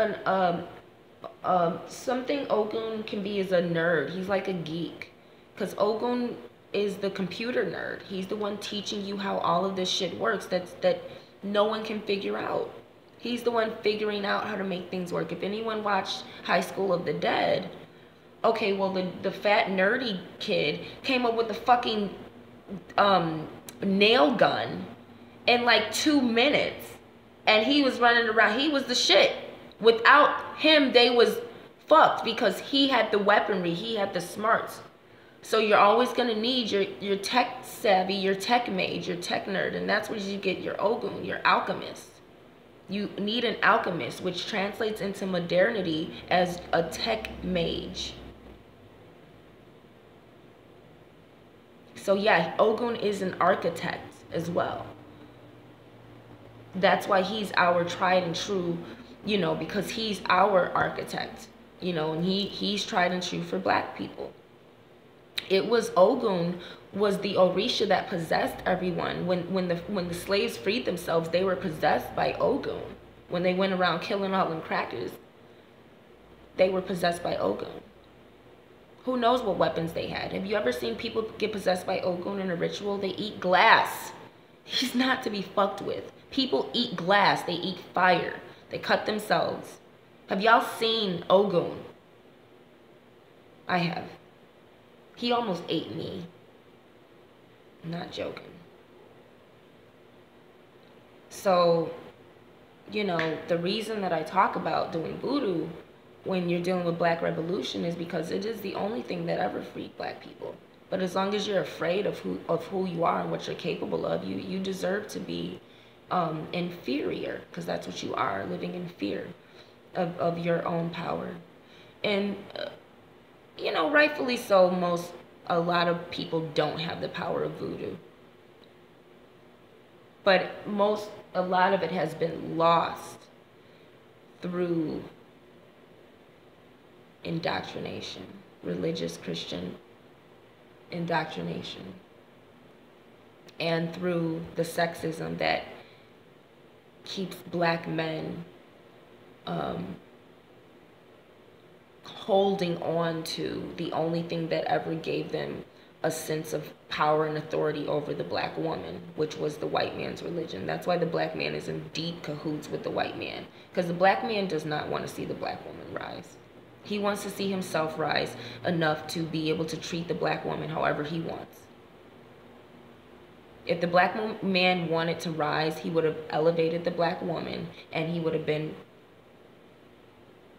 something OgúN can be is a nerd. He's like a geek, because OgúN is the computer nerd. He's the one teaching you how all of this shit works that no one can figure out. He's the one figuring out how to make things work. If anyone watched High School of the Dead, okay, well, the fat nerdy kid came up with a fucking nail gun in like 2 minutes, and he was running around. He was the shit. Without him, they was fucked, because he had the weaponry, he had the smarts. So you're always gonna need your tech savvy, your tech mage, your tech nerd, and that's where you get your OgúN, your alchemist. You need an alchemist, which translates into modernity as a tech mage. So yeah, OgúN is an architect as well. That's why he's our tried and true, because he's our architect, and he's tried and true for black people. It was OgúN was the Orisha that possessed everyone. When the slaves freed themselves, they were possessed by OgúN. When they went around killing all them crackers, they were possessed by OgúN. Who knows what weapons they had? Have you ever seen people get possessed by OgúN in a ritual? They eat glass. He's not to be fucked with. People eat glass. They eat fire. They cut themselves. Have y'all seen OgúN? I have. He almost ate me. I'm not joking. So, the reason that I talk about doing voodoo when you're dealing with Black Revolution is because it is the only thing that ever freed black people. But as long as you're afraid of who you are and what you're capable of, you deserve to be inferior, because that's what you are, living in fear of your own power. And rightfully so, a lot of people don't have the power of voodoo. But a lot of it has been lost through indoctrination, religious Christian indoctrination, and through the sexism that keeps black men holding on to the only thing that ever gave them a sense of power and authority over the black woman, which was the white man's religion. That's why the black man is in deep cahoots with the white man, because the black man does not want to see the black woman rise. He wants to see himself rise enough to be able to treat the black woman however he wants. If the black man wanted to rise, he would have elevated the black woman, and he would have been,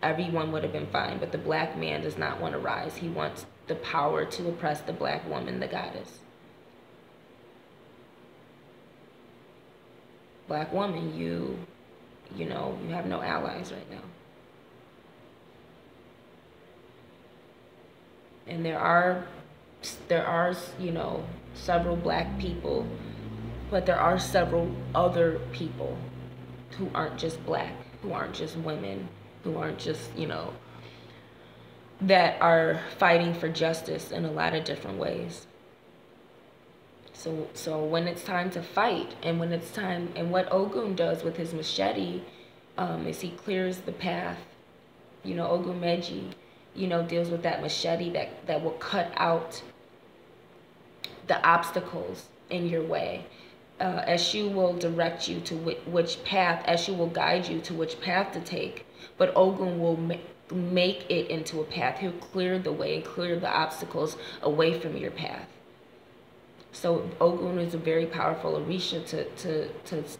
everyone would have been fine. But the black man does not want to rise. He wants the power to oppress the black woman, the goddess. Black woman, you know, you have no allies right now. And there are, you know, several black people, but there are several other people who aren't just black, who aren't just women, who aren't just, you know, that are fighting for justice in a lot of different ways. So when it's time to fight, and when it's time, and what OgúN does with his machete is he clears the path. You know, OgúN Meji, you know, deals with that machete that will cut out the obstacles in your way. Eshu will direct you to which path, Eshu will guide you to which path to take, but OgúN will make it into a path. He'll clear the way and clear the obstacles away from your path. So OgúN is a very powerful Orisha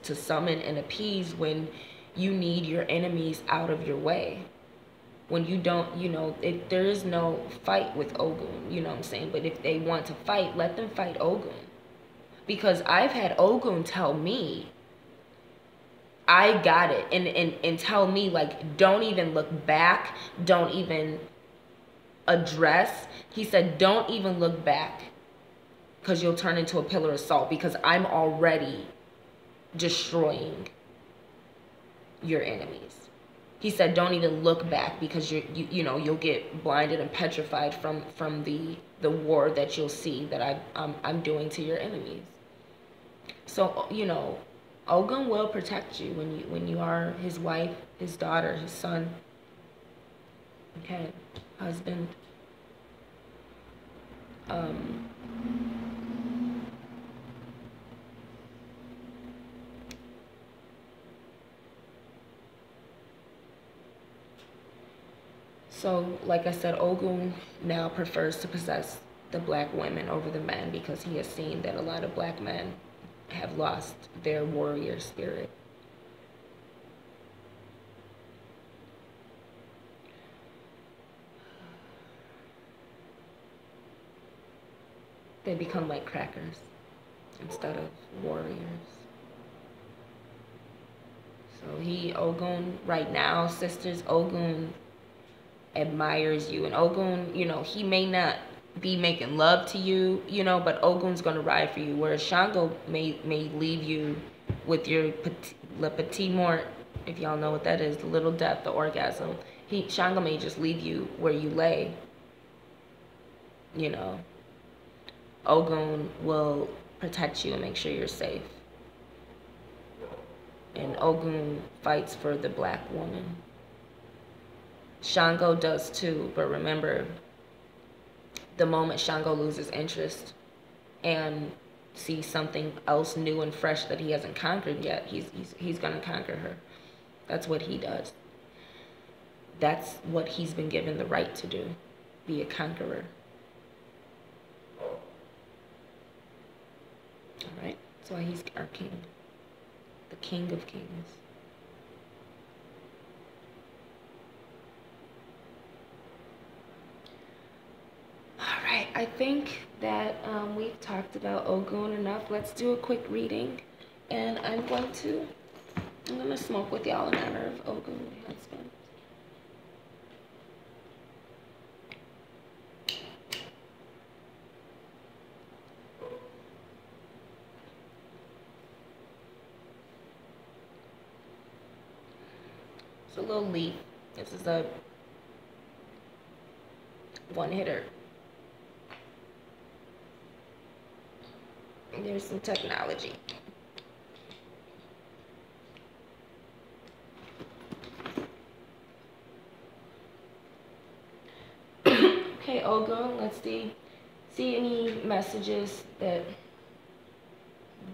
to summon and appease when you need your enemies out of your way. When you don't, you know, there is no fight with OgúN, you know what I'm saying? But if they want to fight, let them fight OgúN. Because I've had OgúN tell me, I got it, and tell me, like, don't even look back, don't even address. He said, don't even look back, because you'll turn into a pillar of salt, because I'm already destroying your enemies. He said, don't even look back, because you know, you'll get blinded and petrified from the war that you'll see that I'm doing to your enemies. So, you know, OgúN will protect you when you are his wife, his daughter, his son, okay, husband. So, like I said, OgúN now prefers to possess the black women over the men, because he has seen that a lot of black men have lost their warrior spirit. They become like crackers instead of warriors. So OgúN, right now, sisters, OgúN admires you. And OgúN, you know, he may not be making love to you, you know, but OgúN's gonna ride for you. Whereas Shango may leave you with your le petit mort, if y'all know what that is, the little death, the orgasm. Shango may just leave you where you lay, you know. OgúN will protect you and make sure you're safe. And OgúN fights for the black woman. Shango does too, but remember, the moment Shango loses interest and sees something else new and fresh that he hasn't conquered yet, he's gonna conquer her. That's what he does. That's what he's been given the right to do, be a conqueror. All right, that's why he's our king, the King of Kings. Alright, I think that we've talked about OgúN enough. Let's do a quick reading. And I'm gonna smoke with y'all in honor of OgúN, my husband. It's a little leaf. This is a one hitter. There's some technology. Okay, OgúN, let's see any messages that,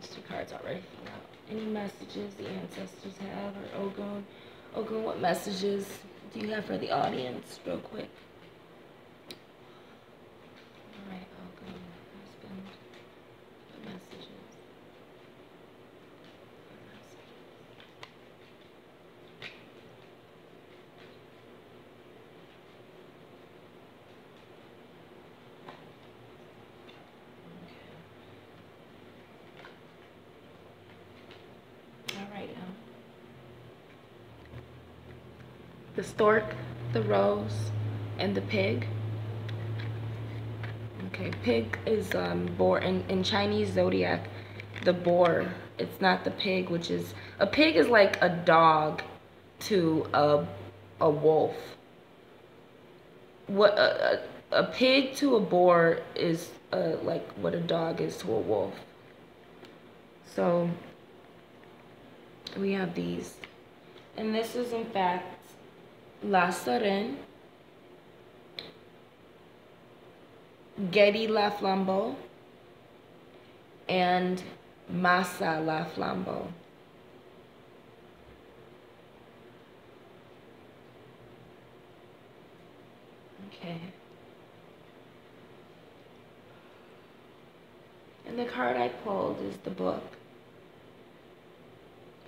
these two cards already filled out. Any messages the ancestors have, or OgúN? OgúN, what messages do you have for the audience, real quick? All right, OgúN, husband, what messages? All right, the stork, the rose, and the pig. Okay, pig is boar. In Chinese zodiac, the boar. It's not the pig, which is a pig is like a dog to a wolf. What a pig to a boar is like what a dog is to a wolf. So we have these, and this is in fact La Serene, Getty La Flambeau, and Massa La Flambeau. Okay. And the card I pulled is the book.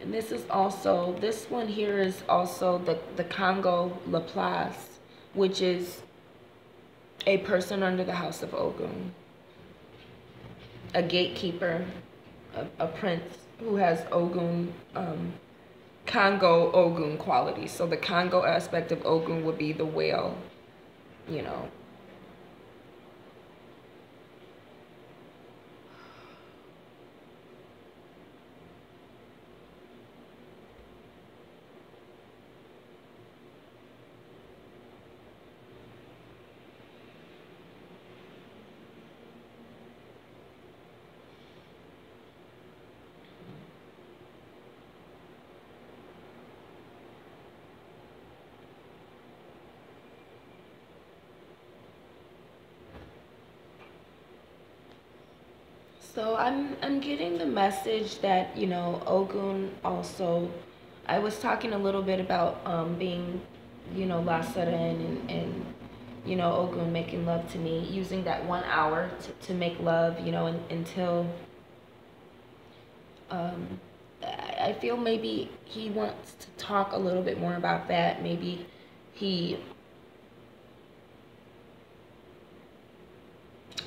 And this is also, this one here is also the Congo Laplace, which is a person under the house of OgúN. A gatekeeper, a prince who has OgúN, Congo OgúN qualities. So the Congo aspect of OgúN would be the whale, you know. So I'm getting the message that, you know, OgúN also, I was talking a little bit about being, you know, La Serene and you know, OgúN making love to me, using that 1 hour to make love, you know, until I feel maybe he wants to talk a little bit more about that. Maybe he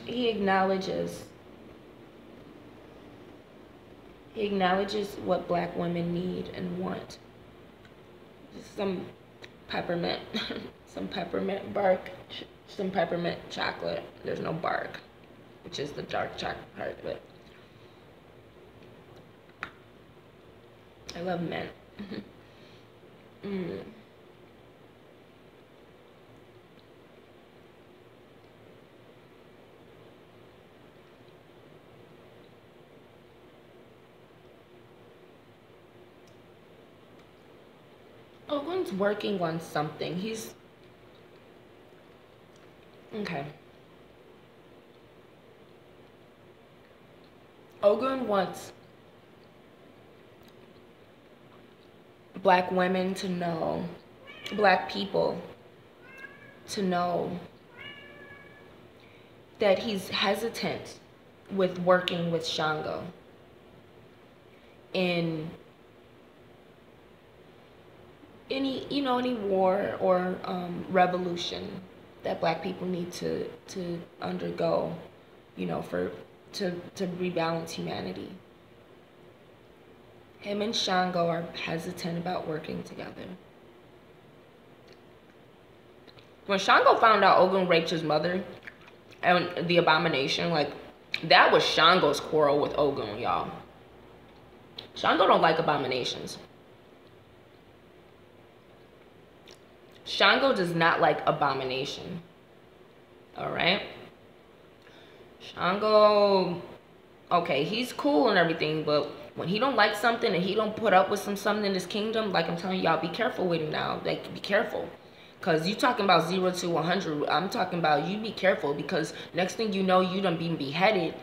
acknowledges what Black women need and want. Some peppermint, some peppermint bark, some peppermint chocolate. There's no bark, which is the dark chocolate part of it. I love mint. OgúN's working on something. He's okay. OgúN wants Black women to know, Black people to know that he's hesitant with working with Shango in any war or revolution that Black people need to undergo, you know, to rebalance humanity. Him and Shango are hesitant about working together. When Shango found out OgúN raped his mother and the abomination, like, that was Shango's quarrel with OgúN, y'all. Shango don't like abominations. Shango does not like abomination. Alright? Shango, okay, he's cool and everything, but when he don't like something and he don't put up with something in his kingdom, like I'm telling y'all, be careful with him now. Like, be careful. Because you talking about 0 to 100. I'm talking about you be careful, because next thing you know, you done been beheaded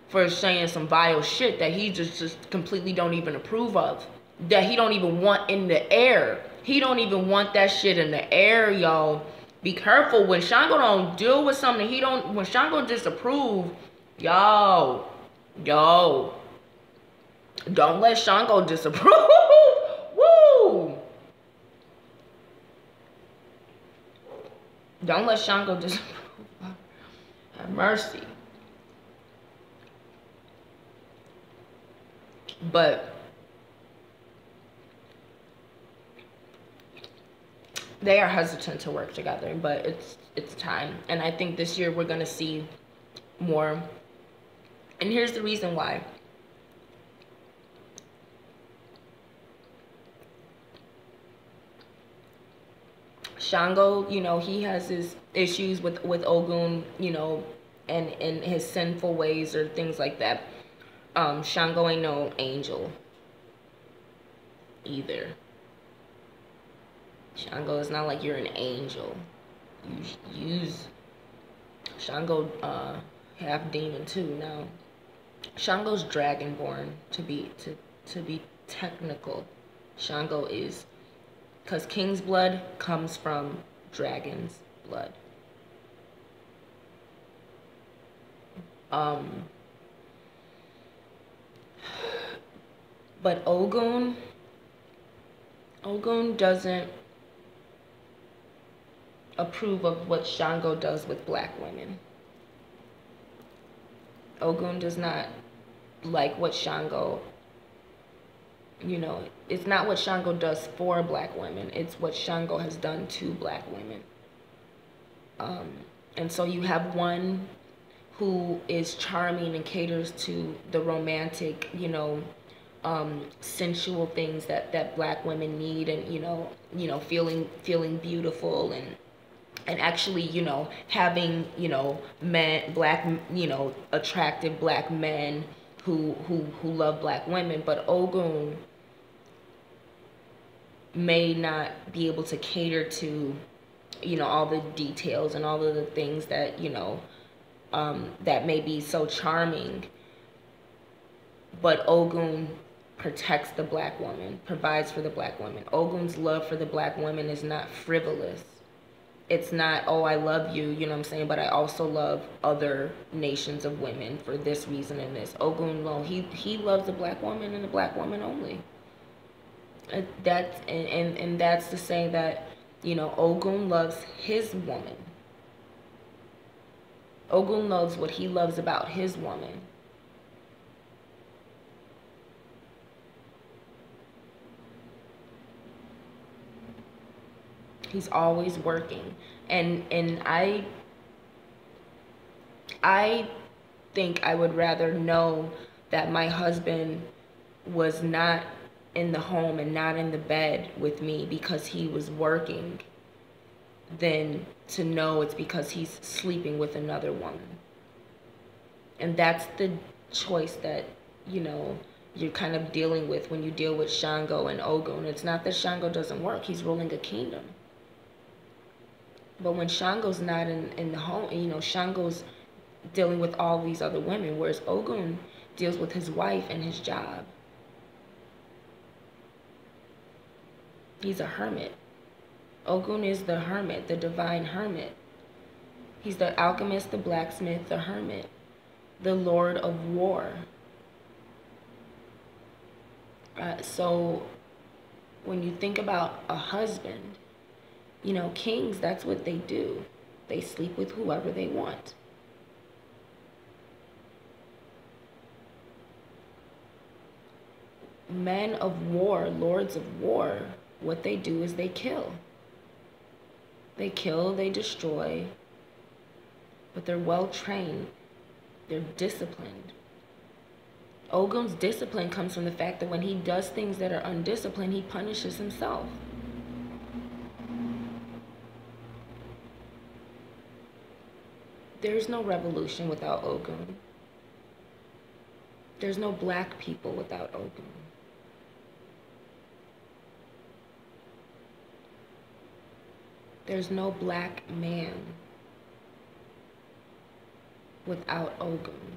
for saying some vile shit that he just completely don't even approve of. that he don't even want in the air. He don't even want that shit in the air, y'all. Be careful when Shango don't deal with something he don't. When Shango disapprove, yo, don't let Shango disapprove. Woo! Don't let Shango disapprove. Have mercy. But they are hesitant to work together, but it's time. And I think this year we're gonna see more. And here's the reason why. Shango, you know, he has his issues with OgúN, you know, and his sinful ways or things like that. Shango ain't no angel either. Shango is not like you're an angel. Use Shango half demon too now. Shango's dragonborn to be technical. Shango is, because king's blood comes from dragon's blood. But OgúN doesn't approve of what Shango does with black women. OgúN does not like what Shango, you know, it's not what Shango does for black women. It's what Shango has done to black women. And so you have one who is charming and caters to the romantic, you know, sensual things that black women need, and you know, feeling beautiful, and actually, you know, having, you know, black, you know, attractive black men who love black women. But OgúN may not be able to cater to, you know, all the details and all of the things that, you know, that may be so charming. But OgúN protects the black woman, provides for the black woman. OgúN's love for the black woman is not frivolous. It's not, oh, I love you, you know what I'm saying, but I also love other nations of women for this reason and this. OgúN, no, he loves the black woman and the black woman only. That's and that's to say that, you know, OgúN loves his woman. OgúN loves what he loves about his woman. He's always working. And I think I would rather know that my husband was not in the home and not in the bed with me because he was working than to know it's because he's sleeping with another woman. And that's the choice that, you know, you're kind of dealing with when you deal with Shango and OgúN. It's not that Shango doesn't work. He's ruling a kingdom. But when Shango's not in the home, you know, Shango's dealing with all these other women, whereas OgúN deals with his wife and his job. He's a hermit. OgúN is the hermit, the divine hermit. He's the alchemist, the blacksmith, the hermit, the lord of war. So when you think about a husband, you know, kings, that's what they do. They sleep with whoever they want. Men of war, lords of war, what they do is they kill. They kill, they destroy, but they're well trained. They're disciplined. OgúN's discipline comes from the fact that when he does things that are undisciplined, he punishes himself. There's no revolution without OgúN. There's no black people without OgúN. There's no black man without OgúN.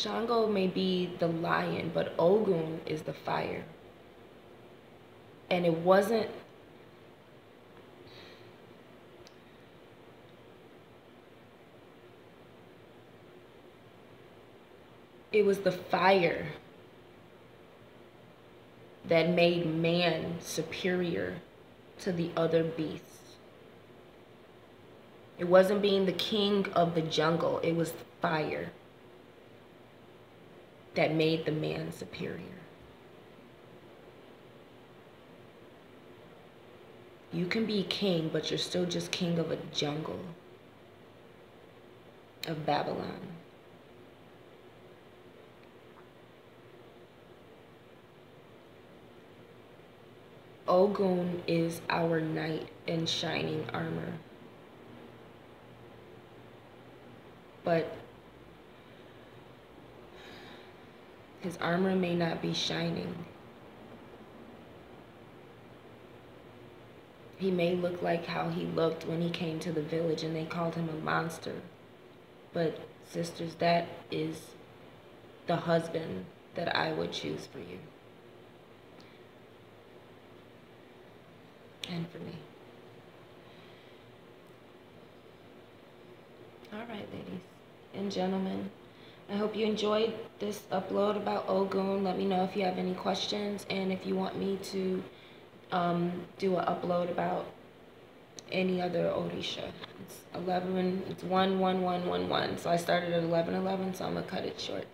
Shango may be the lion, but OgúN is the fire. And it wasn't, it was the fire that made man superior to the other beasts. It wasn't being the king of the jungle, it was fire that made the man superior. You can be king, but you're still just king of a jungle of Babylon. OgúN is our knight in shining armor. But his armor may not be shining. He may look like how he looked when he came to the village and they called him a monster. But sisters, that is the husband that I would choose for you. And for me. All right, ladies and gentlemen. I hope you enjoyed this upload about OgúN. Let me know if you have any questions and if you want me to do an upload about any other Orisha. It's 1 1 1 1 1. So I started at 11 11, so I'm gonna cut it short.